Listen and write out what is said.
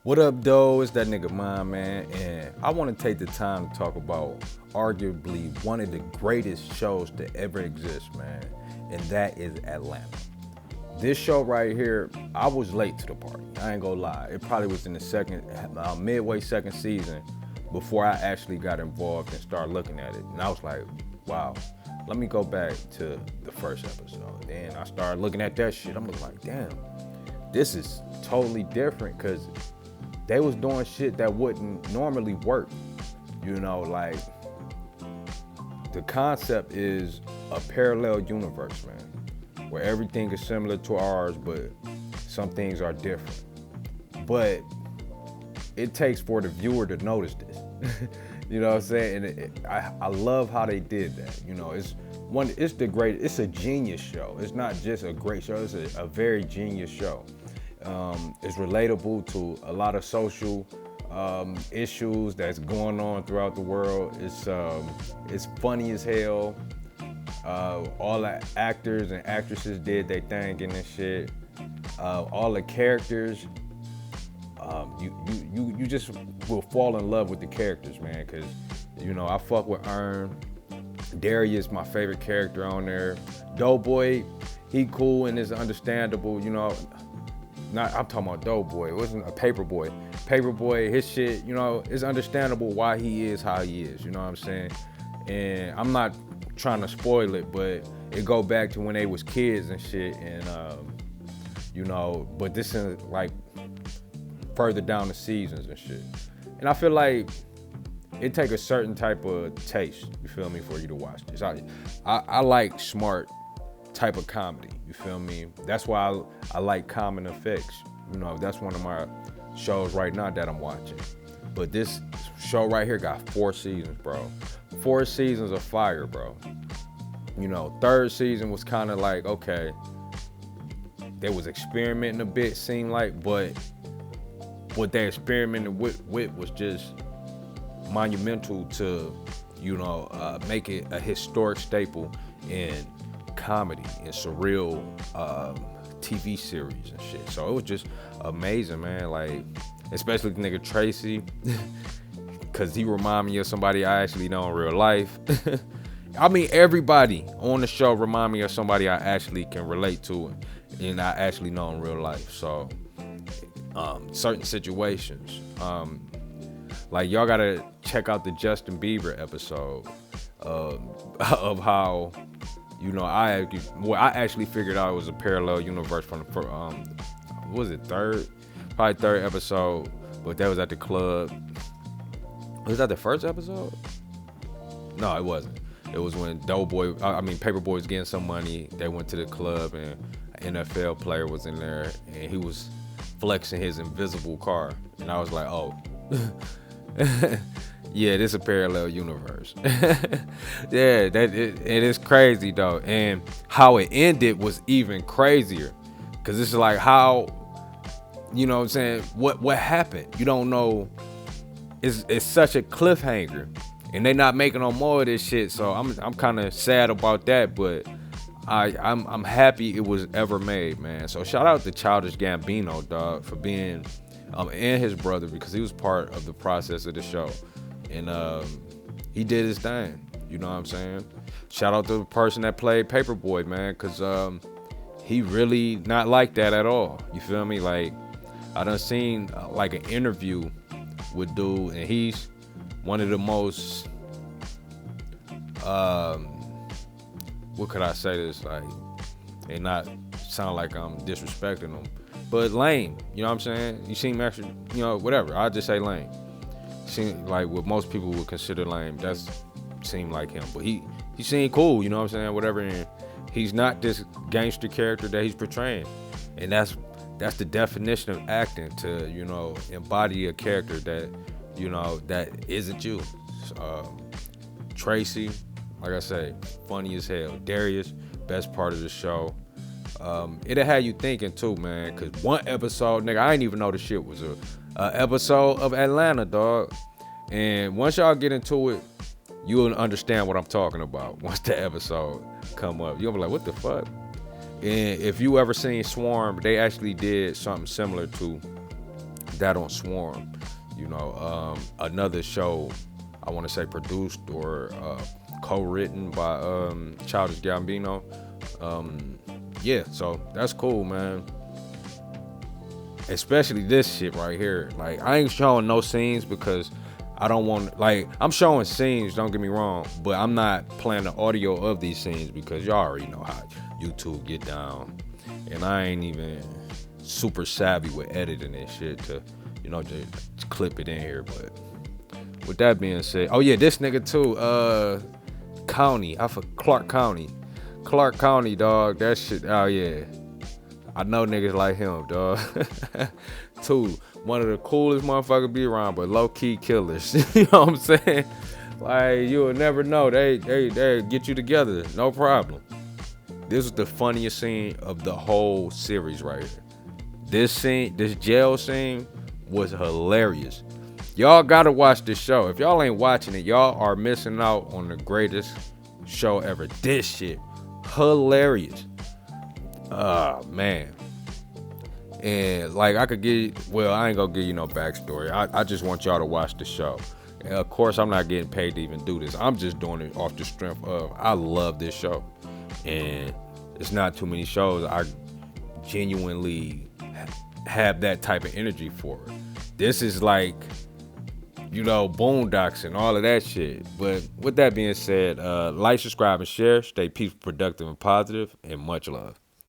What up, though? It's that nigga mine, man, and I want to take the time to talk about arguably one of the greatest shows to ever exist, man, and that is Atlanta. This show right here, I was late to the party. I ain't gonna lie. It probably was in the midway second season before I actually got involved and started looking at it. And I was like, wow, let me go back to the first episode. Then I started looking at that shit. I'm like, damn, this is totally different because they was doing shit that wouldn't normally work. Like the concept is a parallel universe, man, where everything is similar to ours, but some things are different. But it takes for the viewer to notice this. You know what I'm saying? And I love how they did that. It's a genius show. It's not just a great show, it's a very genius show. It's relatable to a lot of social issues that's going on throughout the world. It's funny as hell. All the actors and actresses did their thing in this shit. All the characters, you just will fall in love with the characters, man. Cause I fuck with Earn. Darius, my favorite character on there. Doughboy, he cool and is understandable. I'm talking about Doughboy. It wasn't a Paperboy. Paperboy, his shit, it's understandable why he is how he is. You know what I'm saying? And I'm not trying to spoil it, but it go back to when they was kids and shit. And but this is like further down the seasons and shit. And I feel like it take a certain type of taste, you feel me, for you to watch this. I like smart type of comedy, you feel me? That's why I like Common Effects. That's one of my shows right now that I'm watching. But this show right here got 4 seasons, bro. 4 seasons of fire, bro. Third season was kind of like, okay, they was experimenting a bit, seemed like, but what they experimented with was just monumental to, make it a historic staple in comedy and surreal TV series and shit. So it was just amazing, man. Like, especially the nigga Tracy, cause he remind me of somebody I actually know in real life. I mean, everybody on the show remind me of somebody I actually can relate to and I actually know in real life. So certain situations, like y'all gotta check out the Justin Bieber episode of how I actually figured out it was a parallel universe from the what was it, probably third episode, but that was at the club. Was that the first episode? No, it wasn't. It was when Paperboy was getting some money. They went to the club and an NFL player was in there and he was flexing his invisible car, and I was like, oh. Yeah, this is a parallel universe. Yeah, it is crazy though, and how it ended was even crazier, cause it's like how, what I'm saying, what happened? You don't know. It's such a cliffhanger, and they not making no more of this shit. So I'm kind of sad about that, but I'm happy it was ever made, man. So shout out to Childish Gambino, dog, for being and his brother, because he was part of the process of the show. And he did his thing, you know what I'm saying? Shout out to the person that played Paperboy, man, because he really not like that at all. You feel me? Like, I done seen like an interview with dude, and he's one of the most, what could I say this, like, and not sound like I'm disrespecting him, but lame, you know what I'm saying? You seem actually, whatever, I'll just say lame. Seem like what most people would consider lame. That's seemed like him, but he seemed cool, you know what I'm saying? Whatever. And he's not this gangster character that he's portraying, and that's the definition of acting, to embody a character that that isn't you. Tracy, like I say, funny as hell. Darius, best part of the show. It'll have you thinking too, man, because one episode, nigga, I didn't even know the shit was a episode of Atlanta, dog. And once y'all get into it, you'll understand what I'm talking about. Once the episode come up, you'll be like, what the fuck? And if you ever seen Swarm, they actually did something similar to that on Swarm. Another show I want to say produced or co-written by Childish Gambino. Yeah, so that's cool, man. Especially this shit right here. Like, I ain't showing no scenes because I don't want, like, I'm showing scenes, don't get me wrong, but I'm not playing the audio of these scenes because y'all already know how YouTube get down. And I ain't even super savvy with editing and shit to, just clip it in here. But with that being said, oh yeah, this nigga too, Clark County. Clark County, dog, that shit, oh yeah. I know niggas like him, dog. Two, one of the coolest motherfuckers be around, but low-key killers. You know what I'm saying? Like, you'll never know. They get you together, no problem. This was the funniest scene of the whole series right here. This jail scene was hilarious. Y'all gotta watch this show. If y'all ain't watching it, y'all are missing out on the greatest show ever. This shit, hilarious. Man. And like I ain't gonna give you no backstory. I just want y'all to watch the show. And of course, I'm not getting paid to even do this. I'm just doing it off the strength of I love this show. And it's not too many shows I genuinely have that type of energy for it. This is like, Boondocks and all of that shit. But with that being said, like, subscribe, and share. Stay peaceful, productive, and positive, and much love.